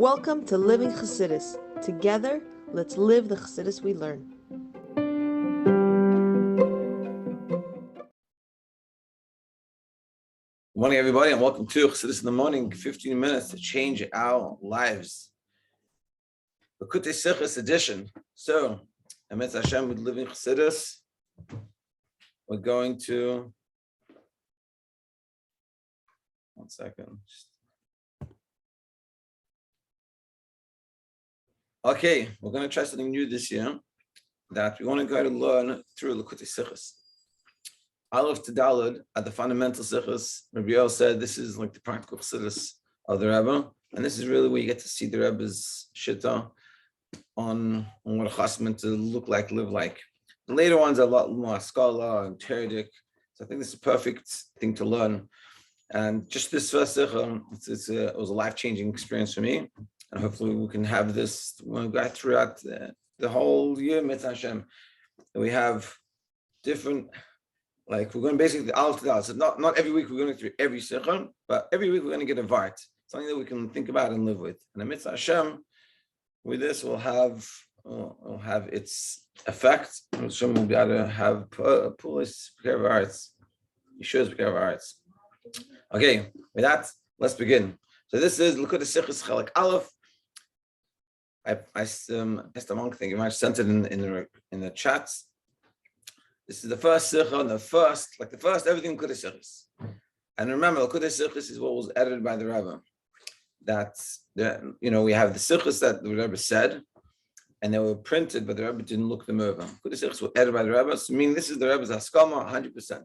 Welcome to Living Chassidus. Together, let's live the Chassidus we learn. Good morning, everybody, and welcome to Chassidus in the Morning, 15 minutes to change our lives. Bakutei Sichas edition. So, Emetz Hashem with Living Chassidus. We're going to... One second. Okay, we're going to try something new this year that we want to go to learn through Bakutei Sichas. Aleph to Daled at the fundamental Sichas. Rabbi Weiss said this is like the practical Chassidus of the Rebbe, and this is really where you get to see the Rebbe's Shitta on what a Chassid meant to look like, live like. The later ones are a lot more scholar and Teredik, so I think this is a perfect thing to learn. And just this first Sicha, it was a life-changing experience for me. And hopefully we can have this when we go throughout the whole year, Mitzvah Hashem. We have different, like we're going basically the Aleph to Daled. So not every week we're going through every Sicha, but every week we're going to get a Vart, something that we can think about and live with. And the Mitzvah Hashem, with this will have its effect. Hashem will be able to have pull us care of our hearts. Yeshua's care of our hearts. Okay, with that, let's begin. So this is Likutei Sichas Chelek Aleph. I asked the monk thing. You might have sent it in the chats. This is the first Sicha, the first everything Likutei Sichas. And remember, Likutei Sichas is what was edited by the Rebbe. We have the Sichas that the Rebbe said, and they were printed, but the Rebbe didn't look them over. Likutei Sichas were edited by the Rebbe, so meaning this is the Rebbe's Haskama 100%.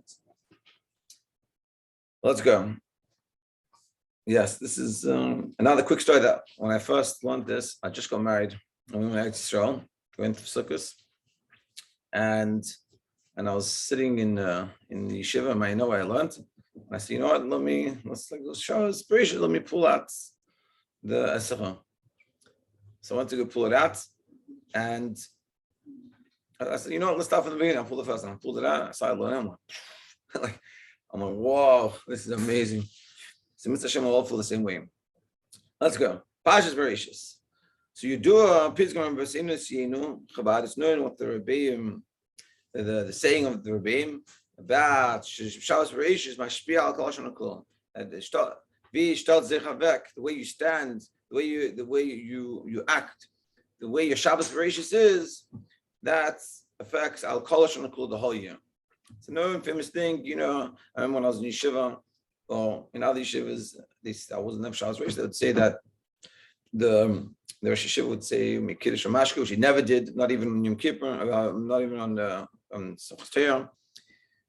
Let's go. Yes, this is another quick story that when I first learned this, I just got married. And we went to Israel, went to Sukkot, and I was sitting in the yeshiva, and I know what I learned. And I said, you know what, let's like those Shabbos Bereishis, let me pull out the Sicha. So I went to go pull it out, and I said, you know what, let's start from the beginning. I'll pull the first one. I pulled it out, I started learning. I'm like, whoa, this is amazing. So Mitzvah Hashem will all feel the same way. Let's go. Shabbos Bereishis. So you do a Pizgam B'Sinus Yenu Chabad. It's known what the Rebbe, the saying of the Rebbe about Shabbos Bereishis Mashpia Al Kol Shana Kol. The way you stand, the way you act, the way your Shabbos Bereishis is, that affects Al Kol Shana Kol the whole year. It's a known famous thing, I remember when I was in yeshiva, or in other yeshivas, I wasn't there for Shabbos Bereishis, they would say that the Rosh Yeshiva would say Kiddush or Mashka, which he never did, not even on Yom Kippur, not even on Simchas Torah.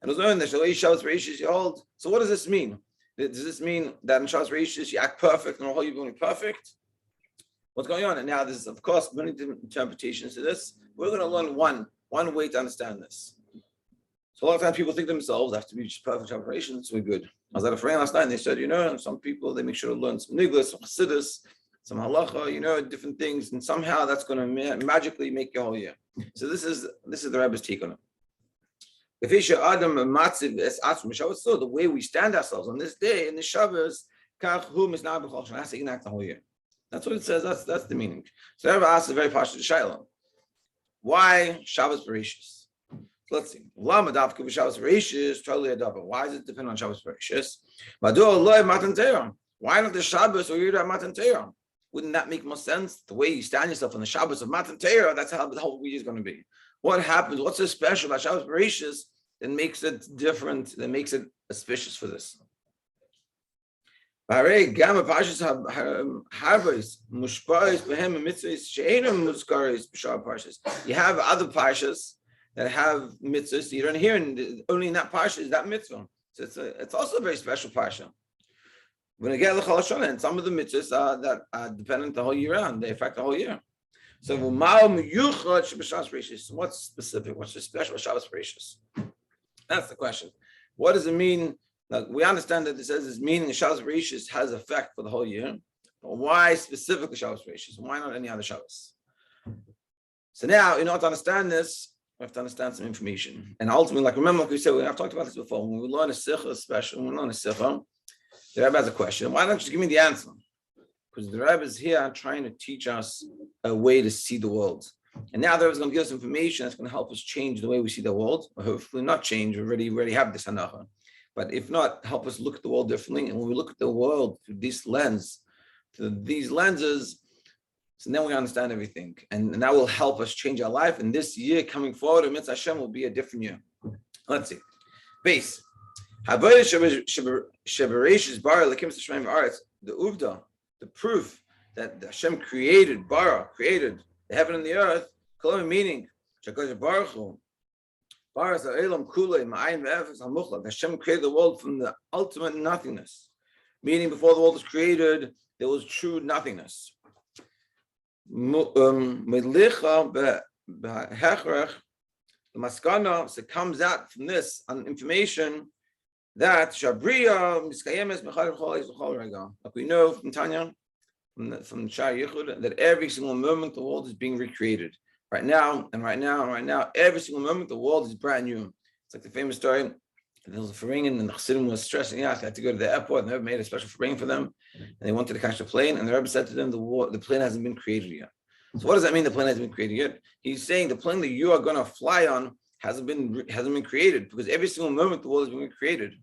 And it was known that the way Shabbos Bereishis you hold. So what does this mean? Does this mean that in Shabbos Bereishis you act perfect and the whole year you're perfect? What's going on? And now there's, of course, many different interpretations to this. We're going to learn one way to understand this. So a lot of times people think themselves have to be just perfect operations, so we're good. I was at a friend last night and they said, some people, they make sure to learn some niglas, some chassidus, some halacha, different things, and somehow that's going to magically make your whole year. So this is the Rebbe's take on it. So the way we stand ourselves on this day, in the Shabbos, that's how you act the whole year. That's what it says, that's the meaning. So the Rebbe asks a very partial shayla. Why Shabbos Bereishis? Let's see. Why does it depend on Shabbos Bereishis? Why not the Shabbos or Yud Matan Torah? Wouldn't that make more sense? The way you stand yourself on the Shabbos of Matan Torah, that's how the whole week is going to be. What happens? What's so special about Shabbos Bereishis that makes it different, that makes it auspicious for this? You have other parshas that have mitzvahs you don't hear, and only in that parsha is that mitzvah. So it's also a very special parsha. When I get the Chol HaShana, and some of the mitzvahs that are dependent the whole year round, they affect the whole year. So what's specific? What's so special about Shabbos Bereishis? That's the question. What does it mean? Like, we understand that it says this meaning Shabbos Bereishis has effect for the whole year, but why specifically Shabbos Bereishis? Why not any other Shabbos? So now, in order to understand this, we have to understand some information. And ultimately, remember, like we said, I've talked about this before. When we learn a Sicha, especially when we learn a Sicha, the Rebbe has a question. Why don't you give me the answer? because the Rebbe is here trying to teach us a way to see the world. And now the Rebbe is going to give us information that's going to help us change the way we see the world, or hopefully not change. We already have this hanacha. But if not, help us look at the world differently. And when we look at the world through this lens, through these lenses, so then we understand everything. And that will help us change our life. And this year coming forward, Mitzvah Hashem will be a different year. Let's see. Base. Shabbos Bereishis bara l'kim s'shemaim v'aretz. The uvda, the proof that Hashem created the heaven and the earth, meaning Shakadosh Baruch Hu, Hashem created the world from the ultimate nothingness, meaning before the world was created, there was true nothingness. The maskana, so it comes out from this information that Shabriya Miskayemes like we know from Tanya, from Shiur, that every single moment the world is being recreated. Right now, every single moment the world is brand new. It's like the famous story. There was a Ferengen and the Chassidim was stressing out. They had to go to the airport and the Rebbe made a special Ferengen for them. And they wanted to catch the plane. And the Rebbe said to them, the plane hasn't been created yet. So what does that mean? The plane hasn't been created yet? He's saying the plane that you are going to fly on hasn't been created, because every single moment the world is being created.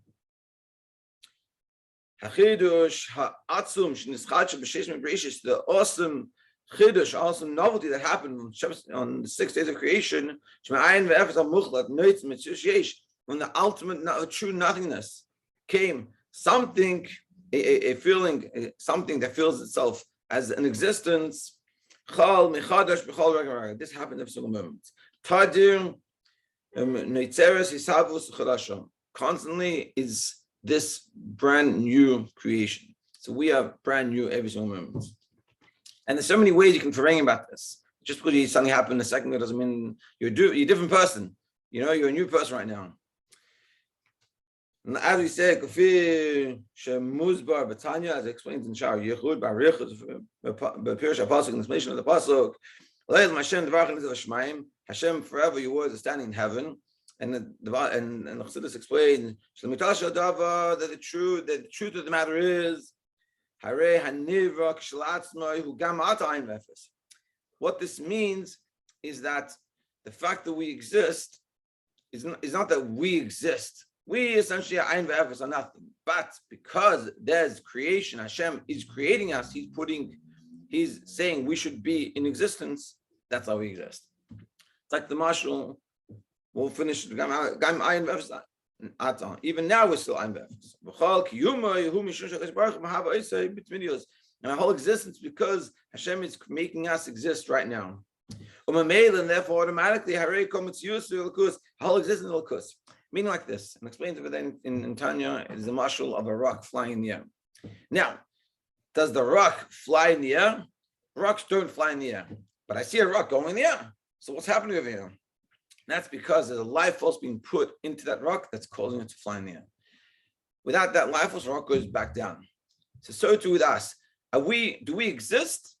The awesome chidush, awesome novelty that happened on the 6 days of creation, when the ultimate true nothingness came, something, a feeling, something that feels itself as an existence. This happened every single moment. Constantly is this brand new creation. So we are brand new every single moment. And there's so many ways you can farang about this. Just because something happened a second ago doesn't mean you're a different person. You're a new person right now. And as we said, as it explains in Shaur Yichud, B'Pirish HaPasuk, in the explanation of the Pasuk, Hashem, forever your words are standing in heaven. And the Chassidus explains that the truth of the matter is, what this means is that the fact that we exist is not that we exist. We essentially are ayin ve'efes, are nothing. But because there's creation, Hashem is creating us. He's saying we should be in existence. That's how we exist. It's like the mashal. We'll finish. Even now we're still ayin ve'efes. And our whole existence because Hashem is making us exist right now. And therefore, automatically, our whole existence is l'kus. Meaning like this, and explained it in Tanya, is the mashal of a rock flying in the air. Now, does the rock fly in the air? Rocks don't fly in the air. But I see a rock going in the air. So what's happening over here? That's because there's a life force being put into that rock that's causing it to fly in the air. Without that life force, the rock goes back down. So too with us. Do we exist?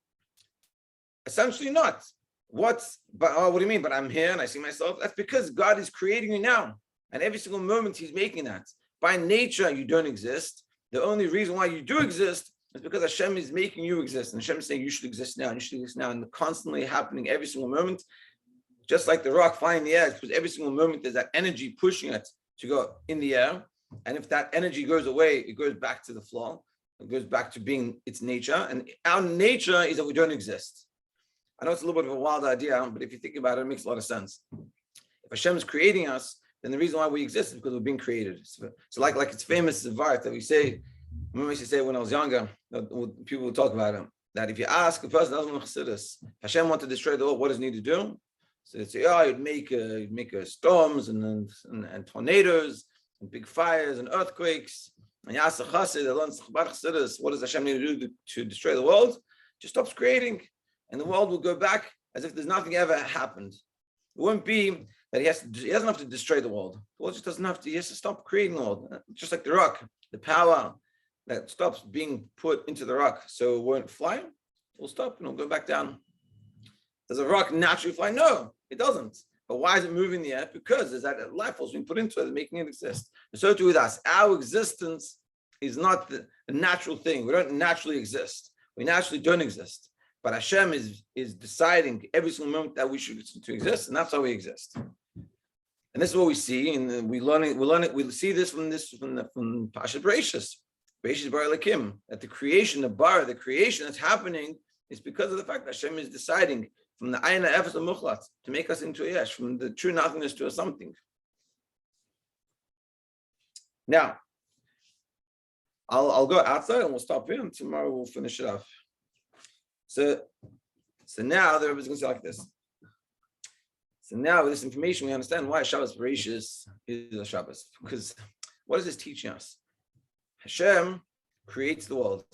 Essentially not. What do you mean? But I'm here and I see myself. That's because God is creating you now. And every single moment he's making that. By nature, you don't exist. The only reason why you do exist is because Hashem is making you exist. And Hashem is saying you should exist now, and you should exist now. And constantly happening every single moment. Just like the rock flying in the air, because every single moment there's that energy pushing it to go in the air. And if that energy goes away, it goes back to the floor. It goes back to being its nature. And our nature is that we don't exist. I know it's a little bit of a wild idea, but if you think about it, it makes a lot of sense. If Hashem is creating us, then the reason why we exist is because we're being created. So like it's famous Zvarit that we say, I remember I used to say when I was younger, people would talk about it, that if you ask a person that doesn't know Chassidus, Hashem wanted to destroy the world, what does he need to do? So they'd say, you'd make storms and tornadoes and big fires and earthquakes. And you ask the Chassid, what does Hashem need to do to destroy the world? Just stops creating. And the world will go back as if there's nothing ever happened. It won't be that he doesn't have to destroy the world. The world just doesn't have to, he has to stop creating the world. Just like the rock, the power that stops being put into the rock so it won't fly, it will stop and it'll go back down. Does a rock naturally fly? No, it doesn't. But why is it moving in the air? Because there's that life force being put into it, making it exist. And so too with us. Our existence is not the natural thing. We don't naturally exist. We naturally don't exist. But Hashem is deciding every single moment that we should to exist, and that's how we exist. And this is what we see, and we see this from Shabbos Bereishis. Bereishis bar Elokim, that the creation that's happening is because of the fact that Hashem is deciding from the Ayin Efes Muchlat to make us into a Yesh, from the true nothingness to a something. Now, I'll go outside and we'll stop here, and tomorrow we'll finish it off. So now the Rebbe is going to say like this. So now with this information, we understand why Shabbos Bereishis is a Shabbos. Because what is this teaching us? Hashem creates the world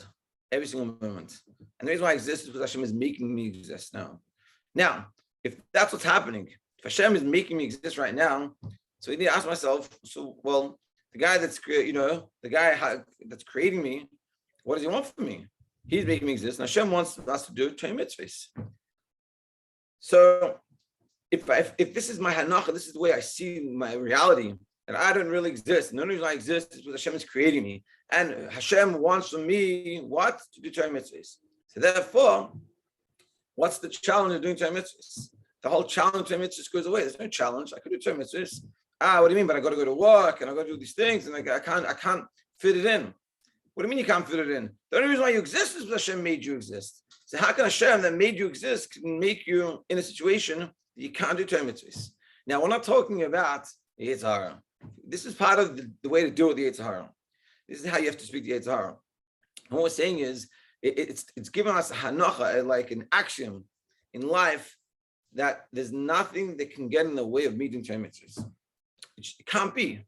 every single moment. And the reason why I exist is because Hashem is making me exist now. Now, if that's what's happening, if Hashem is making me exist right now, so I need to ask myself, the guy that's creating me, what does he want from me? He's making me exist, and Hashem wants us to do Torah mitzvahs. So if this is my hanacha, this is the way I see my reality, and I don't really exist. And the only reason I exist is because Hashem is creating me. And Hashem wants from me what? To do Torah mitzvahs. So therefore, what's the challenge of doing Torah mitzvahs? The whole challenge of Torah mitzvahs goes away. There's no challenge. I could do Torah mitzvahs. What do you mean? But I got to go to work, and I got to do these things, and I can't fit it in. What do you mean you can't fit it in? The only reason why you exist is because Hashem made you exist. So how can Hashem that made you exist can make you in a situation that you can't do Torah mitzvahs? Now, we're not talking about the Yetzer Hara. This is part of the way to deal with the Yetzer Hara. This is how you have to speak to the Yetzer Hara. And what we're saying is, it's given us a hanacha, like an axiom in life, that there's nothing that can get in the way of meeting Torah mitzvahs. It can't be.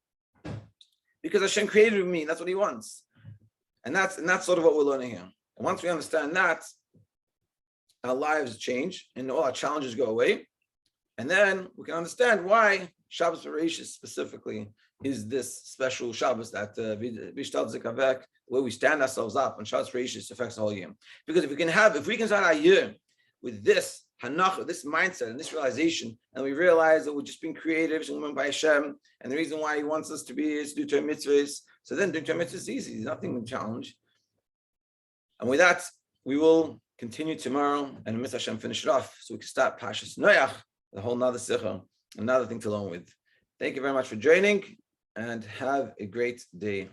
Because Hashem created me, and that's what He wants. And that's sort of what we're learning here. And once we understand that, our lives change and all our challenges go away. And then we can understand why Shabbos Bereishis specifically is this special Shabbos that where we stand ourselves up on Shabbos Bereishis affects the whole year. Because if we can start our year with this hanacha, this mindset and this realization, and we realize that we're just being created by Hashem, and the reason why He wants us to be is to do Torah mitzvahs. So then doing Torah mitzvahs is easy. There's nothing to challenge. And with that, we will continue tomorrow and Mitzvah Hashem finish it off so we can start Pashas Noach, the whole nother Sicha, another thing to learn with. Thank you very much for joining and have a great day.